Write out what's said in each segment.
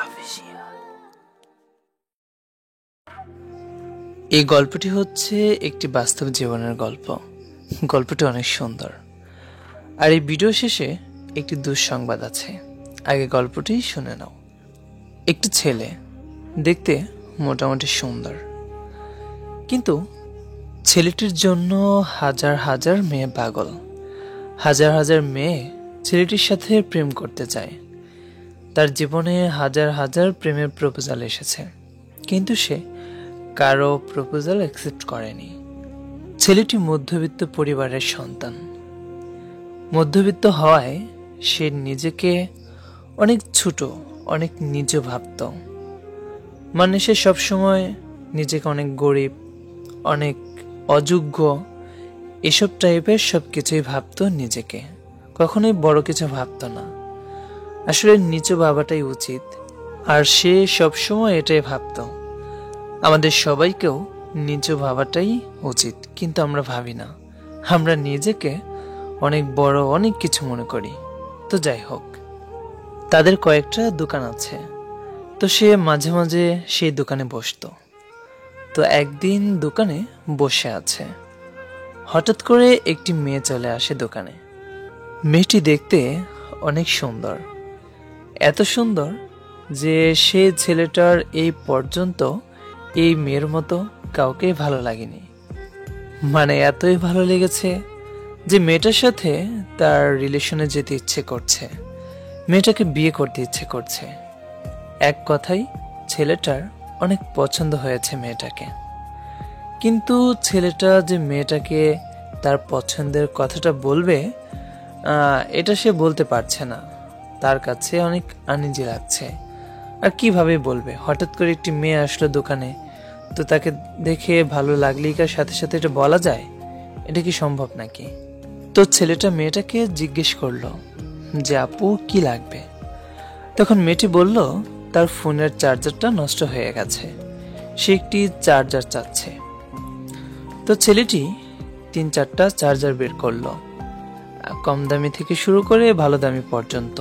Official. এই গল্পটি হচ্ছে একটি বাস্তব জীবনের গল্প। গল্পটি অনেক সুন্দর, আর এই ভিডিও শেষে একটি দুঃসংবাদ আছে। আগে গল্পটি শুনে নাও। একটি ছেলে দেখতে মোটামুটি সুন্দর, কিন্তু ছেলেটির জন্য হাজার হাজার মেয়ে পাগল। হাজার হাজার মেয়ে ছেলেটির সাথে প্রেম করতে চায়। তার জীবনে হাজার হাজার প্রেমের প্রপোজাল এসেছে, কিন্তু সে কারো প্রপোজাল অ্যাকসেপ্ট করেনি। ছেলেটি মধ্যবিত্ত পরিবারের সন্তান। মধ্যবিত্ত হওয়ায় সে নিজেকে অনেক ছোট, অনেক নিজ ভাবত। মানে সে সবসময় নিজেকে অনেক গরিব, অনেক অযোগ্য, এসব টাইপের সব কিছুই ভাবত নিজেকে। কখনোই বড় কিছু ভাবত না। আসলে নিচু ভাবাটাই উচিত, আর সে সবসময় এটাই ভাবত। আমাদের সবাইকেও নিচু ভাবাটাই উচিত, কিন্তু আমরা ভাবি না। আমরা নিজেকে অনেক বড়, অনেক কিছু মনে করি। তো যাই হোক, তাদের কয়েকটা দোকান আছে, তো সে মাঝে মাঝে সেই দোকানে বসতো। তো একদিন দোকানে বসে আছে, হঠাৎ করে একটি মেয়ে চলে আসে দোকানে। মেয়েটি দেখতে অনেক সুন্দর, এত সুন্দর যে সে ছেলেটার এই পর্যন্ত এই মেয়ের মতো কাউকে ভালো লাগেনি। মানে এতই ভালো লেগেছে যে মেয়েটার সাথে তার রিলেশনে যেতে ইচ্ছে করছে, মেয়েটাকে বিয়ে করতে ইচ্ছে করছে। এক কথাই ছেলেটার অনেক পছন্দ হয়েছে মেয়েটাকে। কিন্তু ছেলেটা যে মেয়েটাকে তার পছন্দের কথাটা বলবে, এটা সে বলতে পারছে না। তার কাছে অনেক আনইজি লাগছে। আর কিভাবে বলবে? হঠাৎ করে একটি মেয়ে আসলো দোকানে, তো তাকে দেখে ভালো লাগলেই কার সাথে সাথে এটা বলা যায়? এটা কি সম্ভব নাকি? তো ছেলেটা মেয়েটাকে জিজ্ঞেস করলো যে আপু কি লাগবে। তখন মেয়েটি বলল তার ফোনের চার্জারটা নষ্ট হয়ে গেছে, সে একটি চার্জার চাচ্ছে। তো ছেলেটি 3-4টা চার্জার বের করলো, কম দামি থেকে শুরু করে ভালো দামি পর্যন্ত,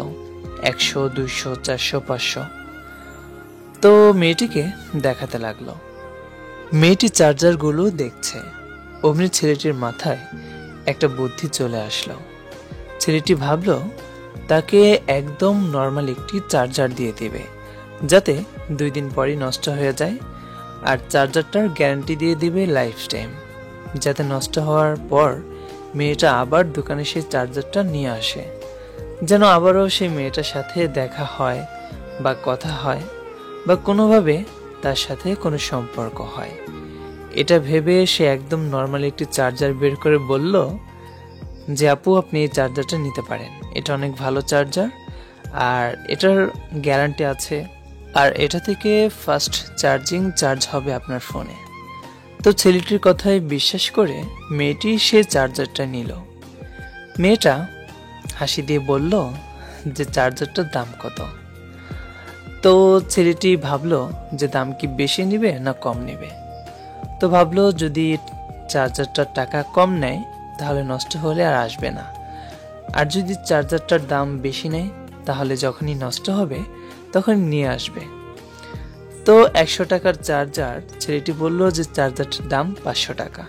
100, 200, 400, 500। তো মেয়েটিকে দেখাতে লাগলো। মেয়েটি চার্জারগুলো দেখছে। অমনি ছেলেটির মাথায় একটা বুদ্ধি চলে আসলো। ছেলেটি ভাবলো তাকে একদম নর্মাল একটি চার্জার দিয়ে দিবে, যাতে 2 দিন পরই নষ্ট হয়ে যায়। আর চার্জারটার গ্যারান্টি দিয়ে দিবে লাইফ টাইম, যাতে নষ্ট হওয়ার পর মেয়েটা আবার দোকানে সেই চার্জারটা নিয়ে আসে, যেন আবারও সেই মেয়েটার সাথে দেখা হয় বা কথা হয় বা কোনোভাবে তার সাথে কোনো সম্পর্ক হয়। এটা ভেবে সে একদম নর্মাল একটি চার্জার বের করে বলল যে আপু আপনি এই চার্জারটা নিতে পারেন, এটা অনেক ভালো চার্জার, আর এটার গ্যারান্টি আছে, আর এটা থেকে ফাস্ট চার্জিং চার্জ হবে আপনার ফোনে। তো ছেলেটির কথায় বিশ্বাস করে মেয়েটি সে চার্জারটা নিল। মেয়েটা হাসি দিয়ে বলল যে চার্জারটার দাম কত। তো ছেলেটি ভাবলো যে দাম কি বেশি নিবে না কম নিবে। তো ভাবলো যদি চার্জারটার টাকা কম নেয় তাহলে নষ্ট হলে আর আসবে না, আর যদি চার্জারটার দাম বেশি নেয় তাহলে যখনই নষ্ট হবে তখন নিয়ে আসবে। তো 100 টাকার চার্জার, ছেলেটি বলল যে চার্জারটার দাম 500 টাকা।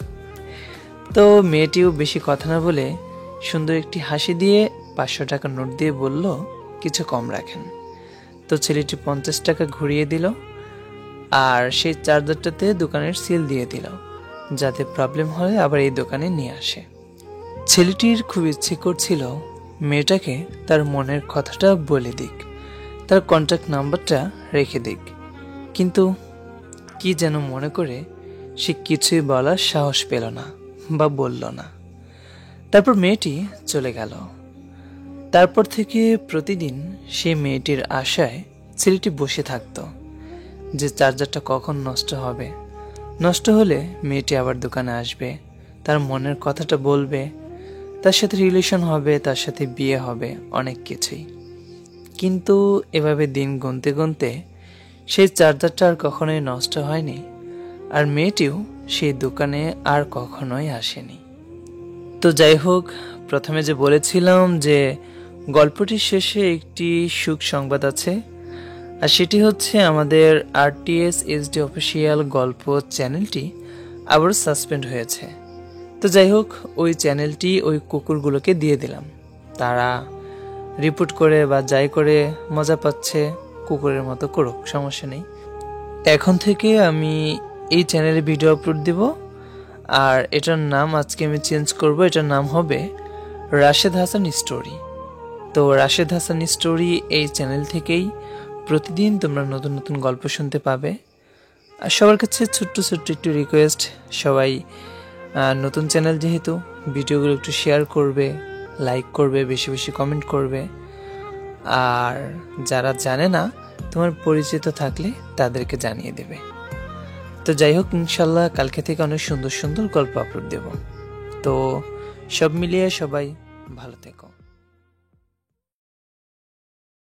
তো মেয়েটিও বেশি কথা না বলে সুন্দর একটি হাসি দিয়ে 500 টাকার নোট দিয়ে বলল কিছু কম রাখেন। তো ছেলেটি 50 টাকা ঘুরিয়ে দিল, আর সেই চার্জারটাতে দোকানের সিল দিয়ে দিল, যাতে প্রবলেম হলে আবার এই দোকানে নিয়ে আসে। ছেলেটির খুব ইচ্ছে করছিল মেয়েটাকে তার মনের কথাটা বলে দিক, তার কন্ট্যাক্ট নাম্বারটা রেখে দিক, কিন্তু কি যেন মনে করে সে কিছুই বলার সাহস পেল না বা বলল না। তারপর মেয়েটি চলে গেল। তারপর থেকে প্রতিদিন সেই মেয়েটির আশায় ছেলেটি বসে থাকতো যে চার্জারটা কখন নষ্ট হবে। নষ্ট হলে মেয়েটি আবার দোকানে আসবে, তার মনের কথাটা বলবে, তার সাথে রিলেশন হবে, তার সাথে বিয়ে হবে, অনেক কিছুই। কিন্তু এভাবে দিন গুনতে গুনতে সেই চার্জারটা আর কখনোই নষ্ট হয়নি, আর মেয়েটিও সেই দোকানে আর কখনোই আসেনি। তো যাই হোক, প্রথমে যে বলেছিলাম যে গল্পটির শেষে একটি সুখ সংবাদ আছে। আর সেটি হচ্ছে আমাদের আরটিএস এইচডি অফিসিয়াল গল্প চ্যানেলটি আবারও সাসপেন্ড হয়েছে। তো যাই হোক, ওই চ্যানেলটি ওই কুকুরগুলোকে দিয়ে দিলাম। তারা রিপোর্ট করে বা যাই করে মজা পাচ্ছে, কুকুরের মতো করুক, সমস্যা নেই। এখন থেকে আমি এই চ্যানেলে ভিডিও আপলোড দিব। আর এটার নাম আজকে আমি চেঞ্জ করব। এটার নাম হবে রাশেদ হাসান স্টোরি। তো রাশেদ হাসান স্টোরি এই চ্যানেল থেকেই প্রতিদিন তোমরা নতুন নতুন গল্প শুনতে পাবে। আর সবার কাছে ছোট্ট ছোট্ট একটু রিকোয়েস্ট, সবাই নতুন চ্যানেল যেহেতু, ভিডিওগুলো একটু শেয়ার করবে, লাইক করবে, বেশি বেশি কমেন্ট করবে। আর যারা জানে না, তোমার পরিচিত থাকলে তাদেরকে জানিয়ে দেবে। তো যাই হোক, ইনশাল্লাহ কালকে থেকে অনেক সুন্দর সুন্দর গল্প আপলোড দেব। তো সব মিলিয়ে সবাই ভালো থেকো।